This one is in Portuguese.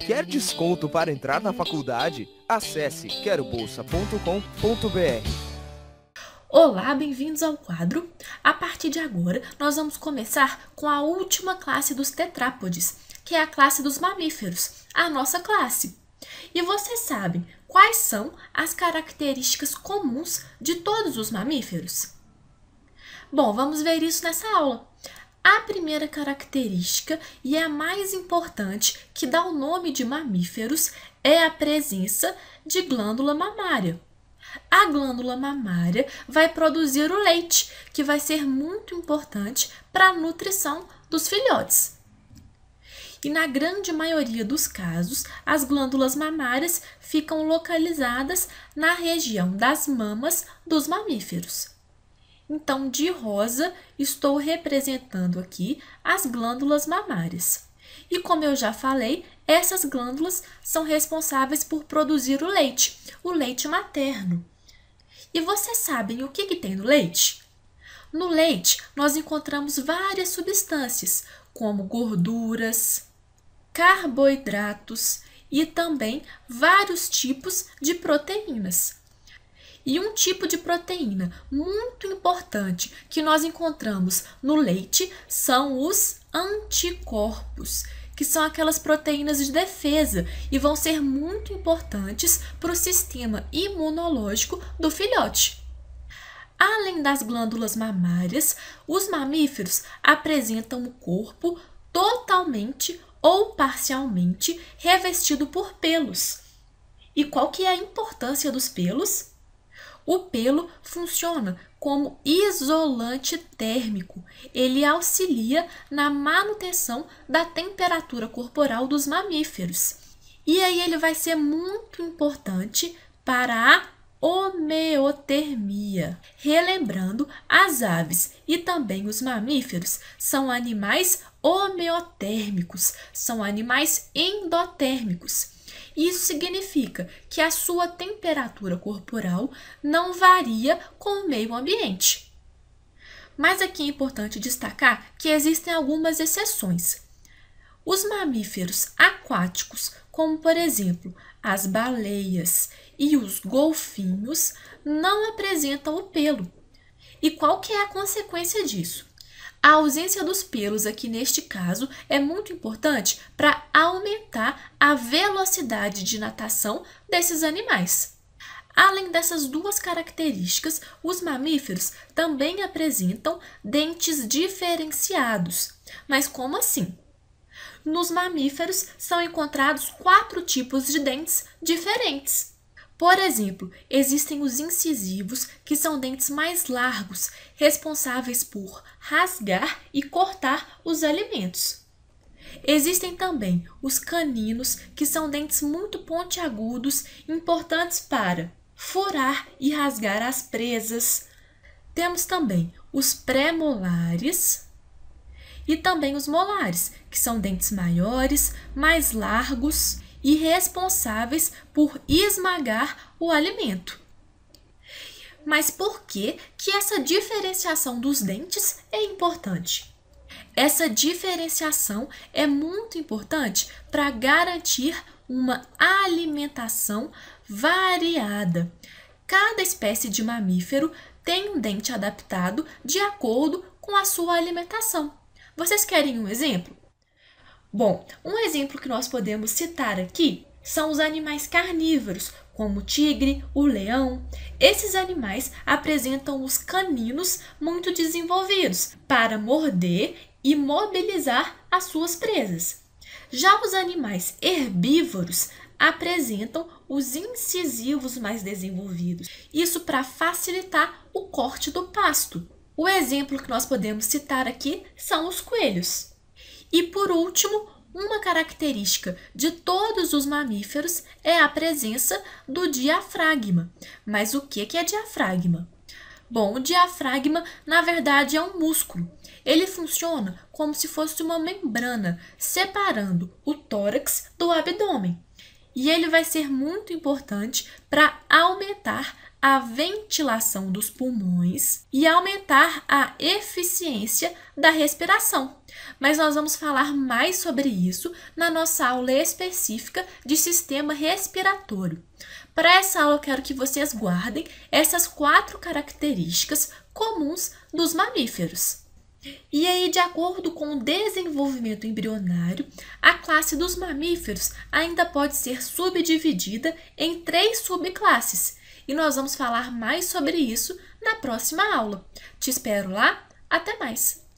Quer desconto para entrar na faculdade? Acesse querobolsa.com.br. Olá, bem-vindos ao quadro. A partir de agora, nós vamos começar com a última classe dos tetrápodes, que é a classe dos mamíferos, a nossa classe. E vocês sabem quais são as características comuns de todos os mamíferos? Bom, vamos ver isso nessa aula. A primeira característica, e a mais importante, que dá o nome de mamíferos, é a presença de glândula mamária. A glândula mamária vai produzir o leite, que vai ser muito importante para a nutrição dos filhotes. E na grande maioria dos casos, as glândulas mamárias ficam localizadas na região das mamas dos mamíferos. Então, de rosa, estou representando aqui as glândulas mamárias. E como eu já falei, essas glândulas são responsáveis por produzir o leite materno. E vocês sabem o que tem no leite? No leite, nós encontramos várias substâncias, como gorduras, carboidratos e também vários tipos de proteínas. E um tipo de proteína muito importante que nós encontramos no leite são os anticorpos, que são aquelas proteínas de defesa e vão ser muito importantes para o sistema imunológico do filhote. Além das glândulas mamárias, os mamíferos apresentam o corpo totalmente ou parcialmente revestido por pelos. E qual que é a importância dos pelos? O pelo funciona como isolante térmico. Ele auxilia na manutenção da temperatura corporal dos mamíferos. E aí ele vai ser muito importante para a homeotermia. Relembrando, as aves e também os mamíferos são animais homeotérmicos, são animais endotérmicos. Isso significa que a sua temperatura corporal não varia com o meio ambiente. Mas aqui é importante destacar que existem algumas exceções. Os mamíferos aquáticos, como por exemplo as baleias e os golfinhos, não apresentam o pelo. E qual que é a consequência disso? A ausência dos pelos aqui neste caso é muito importante para aumentar a velocidade de natação desses animais. Além dessas duas características, os mamíferos também apresentam dentes diferenciados. Mas como assim? Nos mamíferos são encontrados 4 tipos de dentes diferentes. Por exemplo, existem os incisivos, que são dentes mais largos, responsáveis por rasgar e cortar os alimentos. Existem também os caninos, que são dentes muito pontiagudos, importantes para furar e rasgar as presas. Temos também os pré-molares e também os molares, que são dentes maiores, mais largos e responsáveis por esmagar o alimento. Mas por que essa diferenciação dos dentes é importante? Essa diferenciação é muito importante para garantir uma alimentação variada. Cada espécie de mamífero tem um dente adaptado de acordo com a sua alimentação. Vocês querem um exemplo? Bom, um exemplo que nós podemos citar aqui são os animais carnívoros, como o tigre, o leão. Esses animais apresentam os caninos muito desenvolvidos para morder e mobilizar as suas presas. Já os animais herbívoros apresentam os incisivos mais desenvolvidos, isso para facilitar o corte do pasto. O exemplo que nós podemos citar aqui são os coelhos. E por último, uma característica de todos os mamíferos é a presença do diafragma. Mas o que é diafragma? Bom, o diafragma, na verdade, é um músculo. Ele funciona como se fosse uma membrana, separando o tórax do abdômen. e ele vai ser muito importante para aumentar a ventilação dos pulmões e aumentar a eficiência da respiração. Mas nós vamos falar mais sobre isso na nossa aula específica de sistema respiratório. Para essa aula, eu quero que vocês guardem essas 4 características comuns dos mamíferos. E aí, de acordo com o desenvolvimento embrionário, a classe dos mamíferos ainda pode ser subdividida em 3 subclasses. E nós vamos falar mais sobre isso na próxima aula. Te espero lá. Até mais!